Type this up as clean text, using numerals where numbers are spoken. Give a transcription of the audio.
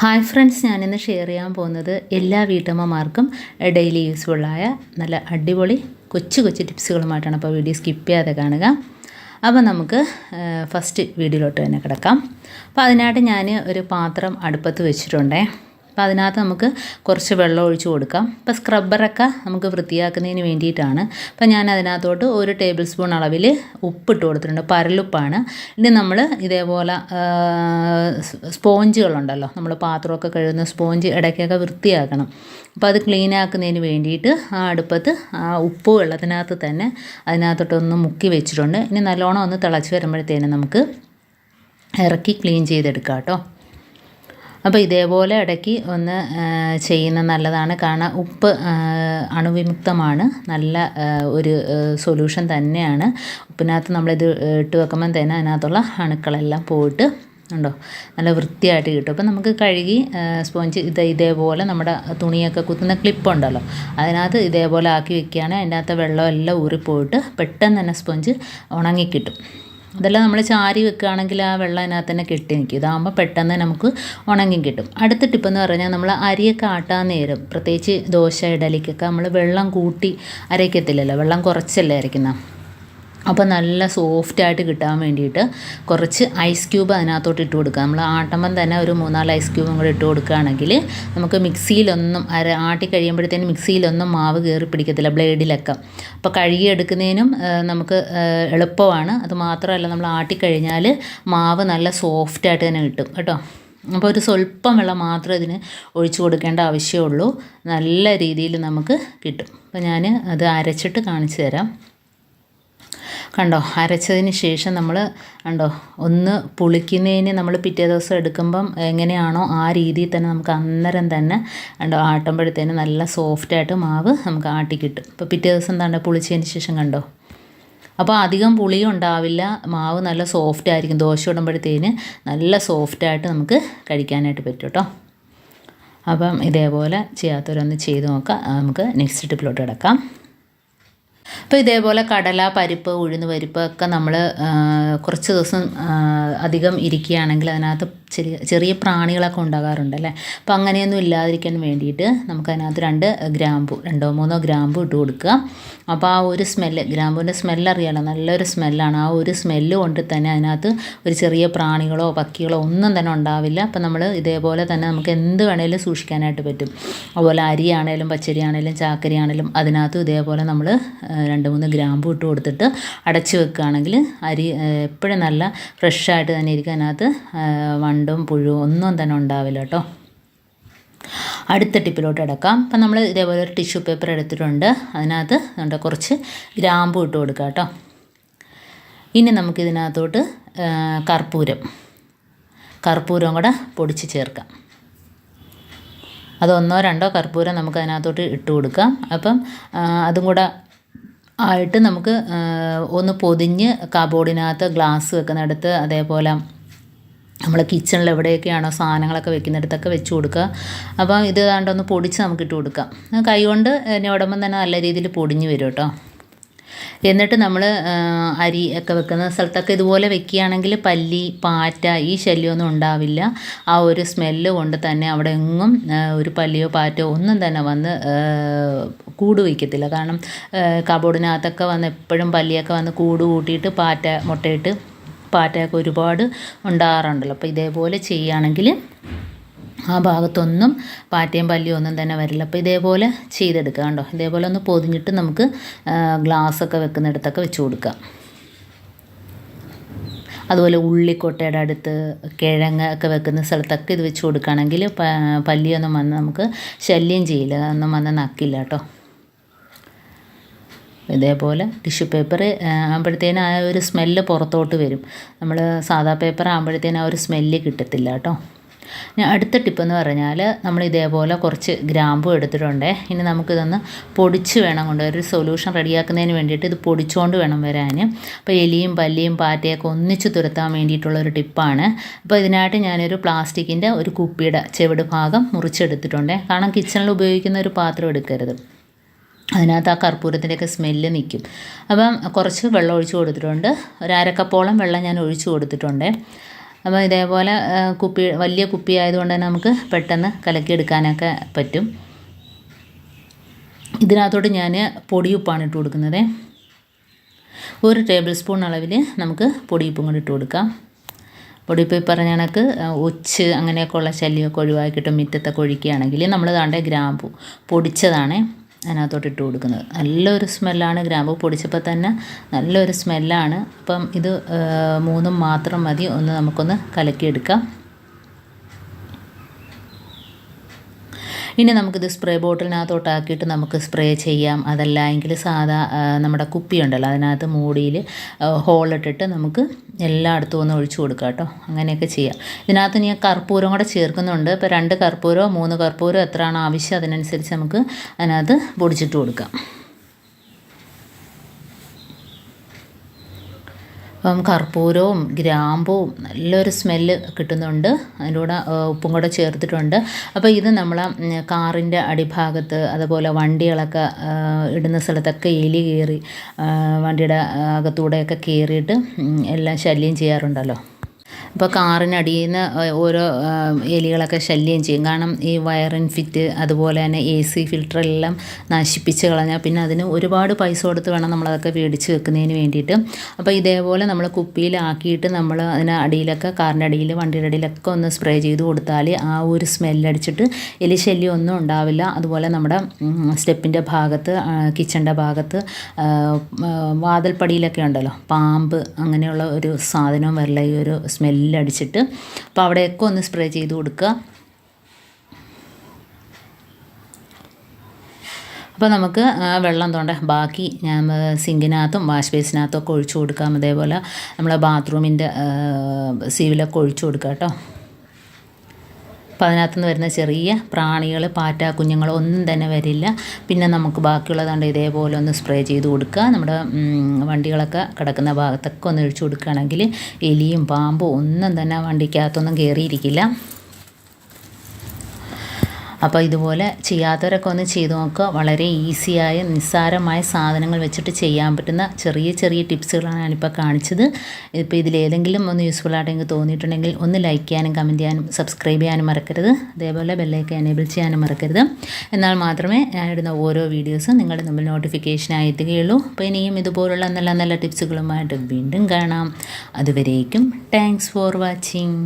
Hi friends, ഞാനിന്ന് share ചെയ്യാൻ പോകുന്നത് എല്ലാ വീട്ടമ്മമാർക്കും ഡെയിലി യൂസ്ഫുള്ളായ നല്ല അടിപൊളി കൊച്ചു ടിപ്സുകളുമായിട്ടാണ്. അപ്പോൾ വീഡിയോ സ്കിപ്പ് ചെയ്യാതെ കാണുക. അപ്പോൾ നമുക്ക് ഫസ്റ്റ് വീഡിയോയിലോട്ട് തന്നെ കിടക്കാം. അപ്പോൾ അതിനായിട്ട് ഞാൻ ഒരു പാത്രം അടുപ്പത്ത് വെച്ചിട്ടുണ്ടേ. അപ്പോൾ അതിനകത്ത് നമുക്ക് കുറച്ച് വെള്ളം ഒഴിച്ച് കൊടുക്കാം. ഇപ്പോൾ സ്ക്രബ്ബറൊക്കെ നമുക്ക് വൃത്തിയാക്കുന്നതിന് വേണ്ടിയിട്ടാണ്. അപ്പോൾ ഞാൻ അതിനകത്തോട്ട് 1 ടേബിൾ സ്പൂൺ അളവിൽ ഉപ്പിട്ട് കൊടുത്തിട്ടുണ്ട്. പരലുപ്പാണ്. ഇനി നമ്മൾ ഇതേപോലെ സ്പോഞ്ചുകളുണ്ടല്ലോ, നമ്മൾ പാത്രമൊക്കെ കഴുകുന്ന സ്പോഞ്ച് ഇടയ്ക്കൊക്കെ വൃത്തിയാക്കണം. അപ്പോൾ അത് ക്ലീൻ ആക്കുന്നതിന് വേണ്ടിയിട്ട് ആ അടുപ്പത്ത് ആ ഉപ്പ് വെള്ളത്തിനകത്ത് തന്നെ അതിനകത്തോട്ടൊന്ന് മുക്കി വെച്ചിട്ടുണ്ട്. ഇനി നല്ലോണം ഒന്ന് തിളച്ച് വരുമ്പോഴത്തേനും നമുക്ക് ഇറക്കി ക്ലീൻ ചെയ്തെടുക്കാം കേട്ടോ. അപ്പോൾ ഇതേപോലെ ഇടയ്ക്ക് ഒന്ന് ചെയ്യുന്നത് നല്ലതാണ്. കാരണം ഉപ്പ് അണുവിമുക്തമാണ്, നല്ല ഒരു സൊല്യൂഷൻ തന്നെയാണ്. ഉപ്പിനകത്ത് നമ്മളിത് ഇട്ട് വെക്കുമ്പം തന്നെ അതിനകത്തുള്ള അണുക്കളെല്ലാം പോയിട്ട് ഉണ്ടോ നല്ല വൃത്തിയായിട്ട് കിട്ടും. അപ്പോൾ നമുക്ക് കഴുകി സ്പോഞ്ച് ഇതേപോലെ നമ്മുടെ തുണിയൊക്കെ കുത്തുന്ന ക്ലിപ്പുണ്ടല്ലോ, അതിനകത്ത് ഇതേപോലെ ആക്കി വെക്കുകയാണെങ്കിൽ അതിൻ്റെ അകത്ത് വെള്ളമെല്ലാം ഊറിപ്പോയിട്ട് പെട്ടെന്ന് തന്നെ സ്പോഞ്ച് ഉണങ്ങിക്കിട്ടും. അതെല്ലാം നമ്മൾ ചാരി വെക്കുകയാണെങ്കിൽ ആ വെള്ളം അതിനകത്ത് തന്നെ കെട്ടി നിൽക്കും. ഇതാകുമ്പോൾ പെട്ടെന്ന് നമുക്ക് ഉണങ്ങി കിട്ടും. അടുത്ത ടിപ്പെന്ന് പറഞ്ഞാൽ നമ്മൾ അരിയൊക്കെ ആട്ടാൻ നേരം, പ്രത്യേകിച്ച് ദോശ ഇഡലിക്കൊക്കെ നമ്മൾ വെള്ളം കൂട്ടി അരയ്ക്കത്തില്ലല്ലോ, വെള്ളം കുറച്ചല്ലേ അരയ്ക്കുന്നത്. അപ്പോൾ നല്ല സോഫ്റ്റായിട്ട് കിട്ടാൻ വേണ്ടിയിട്ട് കുറച്ച് ഐസ് ക്യൂബ് അതിനകത്തോട്ട് ഇട്ട് കൊടുക്കുക. നമ്മൾ ആട്ടുമ്പം തന്നെ ഒരു 3-4 ഐസ് ക്യൂബും കൂടെ ഇട്ട് കൊടുക്കുകയാണെങ്കിൽ നമുക്ക് മിക്സിയിലൊന്നും ആട്ടി കഴിയുമ്പോഴത്തേനും മിക്സിയിലൊന്നും മാവ് കയറി പിടിക്കത്തില്ല, ബ്ലേഡിലൊക്കെ. അപ്പോൾ കഴുകിയെടുക്കുന്നതിനും നമുക്ക് എളുപ്പമാണ്. അത് മാത്രമല്ല, നമ്മൾ ആട്ടിക്കഴിഞ്ഞാൽ മാവ് നല്ല സോഫ്റ്റായിട്ട് തന്നെ കിട്ടും കേട്ടോ. അപ്പോൾ ഒരു സ്വല്പം വെള്ളം മാത്രമേ ഇതിന് ഒഴിച്ചു കൊടുക്കേണ്ട ആവശ്യമുള്ളൂ. നല്ല രീതിയിൽ നമുക്ക് കിട്ടും. അപ്പോൾ ഞാൻ അത് അരച്ചിട്ട് കാണിച്ചു തരാം. കണ്ടോ, അരച്ചതിന് ശേഷം നമ്മൾ കണ്ടോ ഒന്ന് പുളിക്കുന്നതിന് നമ്മൾ പിറ്റേ ദിവസം എടുക്കുമ്പം എങ്ങനെയാണോ ആ രീതിയിൽ തന്നെ നമുക്ക് അന്നേരം തന്നെ കണ്ടോ ആട്ടുമ്പോഴത്തേന് നല്ല സോഫ്റ്റായിട്ട് മാവ് നമുക്ക് ആട്ടി കിട്ടും. ഇപ്പോൾ പിറ്റേ ദിവസം എന്താ പുളിച്ചതിന് ശേഷം കണ്ടോ, അപ്പോൾ അധികം പുളിയും ഉണ്ടാവില്ല, മാവ് നല്ല സോഫ്റ്റ് ആയിരിക്കും. ദോശ ഇടുമ്പോഴത്തേന് നല്ല സോഫ്റ്റായിട്ട് നമുക്ക് കഴിക്കാനായിട്ട് പറ്റും കേട്ടോ. അപ്പം ഇതേപോലെ ചെയ്യാത്തവരൊന്ന് ചെയ്ത് നോക്കാം. നമുക്ക് നെക്സ്റ്റ് ടിപ്പിലോട്ട് കിടക്കാം. അപ്പോൾ ഇതേപോലെ കടല, പരിപ്പ്, ഉഴുന്ന് പരിപ്പ് ഒക്കെ നമ്മൾ കുറച്ച് ദിവസം അധികം ഇരിക്കുകയാണെങ്കിൽ അതിനകത്ത് ചെറിയ പ്രാണികളൊക്കെ ഉണ്ടാകാറുണ്ടല്ലേ. അപ്പോൾ അങ്ങനെയൊന്നും ഇല്ലാതിരിക്കാൻ വേണ്ടിയിട്ട് നമുക്കതിനകത്ത് 2-3 ഗ്രാമ്പു ഇട്ട് കൊടുക്കുക. അപ്പോൾ ആ ഒരു സ്മെല്ല്, ഗ്രാമ്പൂവിൻ്റെ സ്മെല്ലറിയാലോ, നല്ലൊരു സ്മെല്ലാണ്. ആ ഒരു സ്മെല്ല് കൊണ്ട് തന്നെ അതിനകത്ത് ഒരു ചെറിയ പ്രാണികളോ പക്കികളോ ഒന്നും തന്നെ ഉണ്ടാവില്ല. അപ്പോൾ നമ്മൾ ഇതേപോലെ തന്നെ നമുക്ക് എന്ത് വേണേലും സൂക്ഷിക്കാനായിട്ട് പറ്റും. അതുപോലെ അരിയാണേലും പച്ചരിയാണേലും ചാക്കരിയാണേലും അതിനകത്തും ഇതേപോലെ നമ്മൾ 2-3 ഗ്രാമ്പു ഇട്ട് കൊടുത്തിട്ട് അടച്ച് വെക്കുകയാണെങ്കിൽ അരി എപ്പോഴും നല്ല ഫ്രഷായിട്ട് തന്നെ ഇരിക്കും. അതിനകത്ത് വണ്ടും പുഴുവും ഒന്നും തന്നെ ഉണ്ടാവില്ല കേട്ടോ. അടുത്ത ടിപ്പിലോട്ട് കിടക്കാം. അപ്പം നമ്മൾ ഇതേപോലെ ഒരു ടിഷ്യൂ പേപ്പർ എടുത്തിട്ടുണ്ട്. അതിനകത്ത് കുറച്ച് ഗ്രാമ്പു ഇട്ട് കൊടുക്കുക കേട്ടോ. ഇനി നമുക്കിതിനകത്തോട്ട് കർപ്പൂരം കൂടെ പൊടിച്ച് ചേർക്കാം. അത് 1-2 കർപ്പൂരം നമുക്ക് അതിനകത്തോട്ട് ഇട്ട് കൊടുക്കാം. അപ്പം അതും കൂടെ ആയിട്ട് നമുക്ക് ഒന്ന് പൊതിഞ്ഞ് കബോർഡിനകത്ത് ഗ്ലാസ് വെക്കുന്നിടത്ത്, അതേപോലെ നമ്മൾ കിച്ചണിൽ എവിടെയൊക്കെയാണോ സാധനങ്ങളൊക്കെ വെക്കുന്നിടത്തൊക്കെ വെച്ച് കൊടുക്കുക. അപ്പോൾ ഇത് ഏതാണ്ടൊന്ന് പൊടിച്ച് നമുക്ക് ഇട്ട് കൊടുക്കാം. കൈ കൊണ്ട് ഉടമ്പം തന്നെ നല്ല രീതിയിൽ പൊടിഞ്ഞ് വരും കേട്ടോ. എന്നിട്ട് നമ്മൾ അരി ഒക്കെ വെക്കുന്ന സ്ഥലത്തൊക്കെ ഇതുപോലെ വെക്കുകയാണെങ്കിൽ പല്ലി, പാറ്റ ഈ ശല്യമൊന്നും ഉണ്ടാവില്ല. ആ ഒരു സ്മെല്ല് കൊണ്ട് തന്നെ അവിടെ എങ്ങും ഒരു പല്ലിയോ പാറ്റോ ഒന്നും തന്നെ വന്ന് കൂട് വയ്ക്കത്തില്ല. കാരണം കബോർഡിനകത്തൊക്കെ വന്ന് എപ്പോഴും പല്ലിയൊക്കെ വന്ന് കൂട് കൂട്ടിയിട്ട് മുട്ടയിട്ട് പാറ്റയൊക്കെ ഒരുപാട് ഉണ്ടാകാറുണ്ടല്ലോ. അപ്പോൾ ഇതേപോലെ ചെയ്യുകയാണെങ്കിൽ ആ ഭാഗത്തൊന്നും പാറ്റയും പല്ലിയും ഒന്നും തന്നെ വരില്ല. അപ്പോൾ ഇതേപോലെ ചെയ്തെടുക്കുക കണ്ടോ. ഇതേപോലെ ഒന്ന് പൊതിഞ്ഞിട്ട് നമുക്ക് ഗ്ലാസ്സൊക്കെ വെക്കുന്നിടത്തൊക്കെ വെച്ച് കൊടുക്കാം. അതുപോലെ ഉള്ളിക്കൊട്ടയുടെ അടുത്ത്, കിഴങ്ങ് ഒക്കെ വെക്കുന്ന സ്ഥലത്തൊക്കെ ഇത് വെച്ച് കൊടുക്കുകയാണെങ്കിൽ പല്ലിയൊന്നും വന്ന് നമുക്ക് ശല്യം ചെയ്യില്ല, ഒന്നും വന്ന് നക്കില്ല കേട്ടോ. ഇതേപോലെ ടിഷ്യൂ പേപ്പർ ആകുമ്പോഴത്തേനും ആ ഒരു സ്മെല്ല് പുറത്തോട്ട് വരും. നമ്മൾ സാധാ പേപ്പർ ആകുമ്പോഴത്തേനും ആ ഒരു സ്മെല്ല് കിട്ടത്തില്ല കേട്ടോ. അടുത്ത ടിപ്പെന്ന് പറഞ്ഞാൽ നമ്മൾ ഇതേപോലെ കുറച്ച് ഗ്രാമ്പു എടുത്തിട്ടുണ്ട്. ഇനി നമുക്കിതൊന്ന് പൊടിച്ച് വേണം കൊണ്ടുവരാൻ. ഒരു സൊല്യൂഷൻ റെഡിയാക്കുന്നതിന് വേണ്ടിയിട്ട് ഇത് പൊടിച്ചുകൊണ്ട് വേണം വരാൻ. അപ്പോൾ എലിയും പല്ലിയും പാറ്റയൊക്കെ ഒന്നിച്ച് തുരത്താൻ വേണ്ടിയിട്ടുള്ളൊരു ടിപ്പാണ്. അപ്പോൾ ഇതിനായിട്ട് ഞാനൊരു പ്ലാസ്റ്റിക്കിൻ്റെ ഒരു കുപ്പിയുടെ ചെവിട് ഭാഗം മുറിച്ചെടുത്തിട്ടുണ്ട്. കാരണം കിച്ചണിൽ ഉപയോഗിക്കുന്ന ഒരു പാത്രം എടുക്കരുത്, അതിനകത്ത് ആ കർപ്പൂരത്തിൻ്റെയൊക്കെ സ്മെല്ല് നിൽക്കും. അപ്പം കുറച്ച് വെള്ളം ഒഴിച്ച് കൊടുത്തിട്ടുണ്ട്. 1/2 കപ്പോളം വെള്ളം ഞാൻ ഒഴിച്ച് കൊടുത്തിട്ടുണ്ട്. അപ്പോൾ ഇതേപോലെ വലിയ കുപ്പി ആയതുകൊണ്ട് തന്നെ നമുക്ക് പെട്ടെന്ന് കലക്കിയെടുക്കാനൊക്കെ പറ്റും. ഇതിനകത്തോട്ട് ഞാൻ പൊടിയുപ്പാണ് ഇട്ട് കൊടുക്കുന്നത്. 1 ടേബിൾ സ്പൂൺ അളവിൽ നമുക്ക് പൊടിയുപ്പും കൂടി ഇട്ട് കൊടുക്കാം. പൊടിയുപ്പ് ഈ പറഞ്ഞ കണക്ക് ഒച്ച് അങ്ങനെയൊക്കെ ഉള്ള ശല്യമൊക്കെ ഒഴിവാക്കിയിട്ട് മുറ്റത്തൊക്കെ ഒഴിക്കുകയാണെങ്കിൽ നമ്മൾ ദാണ്ടെ ഗ്രാമ്പു പൊടിച്ചതാണ് അതിനകത്തോട്ട് ഇട്ട് കൊടുക്കുന്നത്. നല്ലൊരു സ്മെല്ലാണ്, ഗ്രാമ്പു പൊടിച്ചപ്പോൾ തന്നെ നല്ലൊരു സ്മെല്ലാണ്. അപ്പം ഇത് 3 മാത്രം മതി. നമുക്കൊന്ന് കലക്കിയെടുക്കാം. ഇനി നമുക്കിത് സ്പ്രേ ബോട്ടിലിനകത്തോട്ടാക്കിയിട്ട് നമുക്ക് സ്പ്രേ ചെയ്യാം. അതല്ല എങ്കിൽ സാധാ നമ്മുടെ കുപ്പി ഉണ്ടല്ലോ അതിനകത്ത് മൂടിയിൽ ഹോളിട്ടിട്ട് നമുക്ക് എല്ലായിടത്തും ഒന്ന് ഒഴിച്ചു കൊടുക്കാം കേട്ടോ. അങ്ങനെയൊക്കെ ചെയ്യാം. ഇതിനകത്ത് ഞാൻ കർപ്പൂരം കൂടെ ചേർക്കുന്നുണ്ട്. ഇപ്പോൾ 2 കർപ്പൂരമോ 3 കർപ്പൂരമോ എത്രയാണോ ആവശ്യം അതിനനുസരിച്ച് നമുക്ക് അതിനകത്ത് പൊടിച്ചിട്ട് കൊടുക്കാം. അപ്പം കർപ്പൂരവും ഗ്രാമ്പും നല്ലൊരു സ്മെല്ല് കിട്ടുന്നുണ്ട്. അതിൻ്റെ കൂടെ ഉപ്പും കൂടെ ചേർത്തിട്ടുണ്ട്. അപ്പോൾ ഇത് നമ്മൾ കാറിൻ്റെ അടിഭാഗത്ത് അതുപോലെ വണ്ടികളൊക്കെ ഇടുന്ന സ്ഥലത്തൊക്കെ എലി കയറി വണ്ടിയുടെ അകത്തൂടെയൊക്കെ കയറിയിട്ട് എല്ലാം ശല്യം ചെയ്യാറുണ്ടല്ലോ. അപ്പോൾ കാറിനടിയിൽ നിന്ന് ഓരോ എലികളൊക്കെ ശല്യം ചെയ്യും. കാരണം ഈ വയറിൻ ഫിറ്റ് അതുപോലെ തന്നെ AC ഫിൽറ്ററെല്ലാം നശിപ്പിച്ച് കളഞ്ഞാൽ പിന്നെ അതിന് ഒരുപാട് പൈസ കൊടുത്ത് വേണം നമ്മളതൊക്കെ മേടിച്ച് വെക്കുന്നതിന് വേണ്ടിയിട്ട്. അപ്പോൾ ഇതേപോലെ നമ്മൾ കുപ്പിയിലാക്കിയിട്ട് നമ്മൾ അതിന് അടിയിലൊക്കെ കാറിൻ്റെ അടിയിൽ വണ്ടിയുടെ അടിയിലൊക്കെ ഒന്ന് സ്പ്രേ ചെയ്ത് കൊടുത്താൽ ആ ഒരു സ്മെല്ലടിച്ചിട്ട് എലി ശല്യം ഒന്നും ഉണ്ടാവില്ല. അതുപോലെ നമ്മുടെ സ്റ്റെപ്പിൻ്റെ ഭാഗത്ത് കിച്ചണിൻ്റെ ഭാഗത്ത് വാതിൽപ്പടിയിലൊക്കെ ഉണ്ടല്ലോ പാമ്പ് അങ്ങനെയുള്ള ഒരു സാധനവും വരില്ല ഈ ഒരു സ്മെല്ലടിച്ചിട്ട്. അപ്പോൾ അവിടെയൊക്കെ ഒന്ന് സ്പ്രേ ചെയ്ത് കൊടുക്കുക. അപ്പോൾ നമുക്ക് വെള്ളം തോണ്ട ബാക്കി ഞാൻ സിങ്കിനകത്തും വാഷ് ബേസിനകത്തും ഒക്കെ ഒഴിച്ചു കൊടുക്കാം. അതേപോലെ നമ്മളെ ബാത്റൂമിൻ്റെ സീവിലൊക്കെ ഒഴിച്ചു കൊടുക്കാം കേട്ടോ. അപ്പോൾ അതിനകത്തുനിന്ന് വരുന്ന ചെറിയ പ്രാണികൾ പാറ്റ കുഞ്ഞുങ്ങളോ ഒന്നും തന്നെ വരില്ല. പിന്നെ നമുക്ക് ബാക്കിയുള്ളതുകൊണ്ട് ഇതേപോലെ ഒന്ന് സ്പ്രേ ചെയ്ത് കൊടുക്കുക. നമ്മുടെ വണ്ടികളൊക്കെ കിടക്കുന്ന ഭാഗത്തൊക്കെ ഒന്ന് ഒഴിച്ചു കൊടുക്കുകയാണെങ്കിൽ എലിയും പാമ്പും ഒന്നും തന്നെ വണ്ടിക്കകത്തൊന്നും കയറിയിരിക്കില്ല. അപ്പോൾ ഇതുപോലെ ചെയ്യാത്തവരൊക്കെ ഒന്ന് ചെയ്ത് നോക്കുക. വളരെ ഈസിയായ നിസ്സാരമായ സാധനങ്ങൾ വെച്ചിട്ട് ചെയ്യാൻ പറ്റുന്ന ചെറിയ ചെറിയ ടിപ്സുകളാണ് ഞാനിപ്പോൾ കാണിച്ചത്. ഇപ്പോൾ ഇതിലേതെങ്കിലും ഒന്ന് യൂസ്ഫുൾ ആയിട്ട് തോന്നിയിട്ടുണ്ടെങ്കിൽ ഒന്ന് ലൈക്ക് ചെയ്യാനും കമൻറ്റ് ചെയ്യാനും സബ്സ്ക്രൈബ് ചെയ്യാനും മറക്കരുത്. അതേപോലെ ബെല്ലൈക്കൻ എനേബിൾ ചെയ്യാനും മറക്കരുത്. എന്നാൽ മാത്രമേ ഞാനിടുന്ന ഓരോ വീഡിയോസും നിങ്ങളുടെ മുമ്പിൽ നോട്ടിഫിക്കേഷനായി എത്തുകയുള്ളൂ. അപ്പോൾ ഇനിയും ഇതുപോലുള്ള നല്ല നല്ല ടിപ്സുകളുമായിട്ട് വീണ്ടും കാണാം. അതുവരേക്കും താങ്ക്സ് ഫോർ വാച്ചിങ്.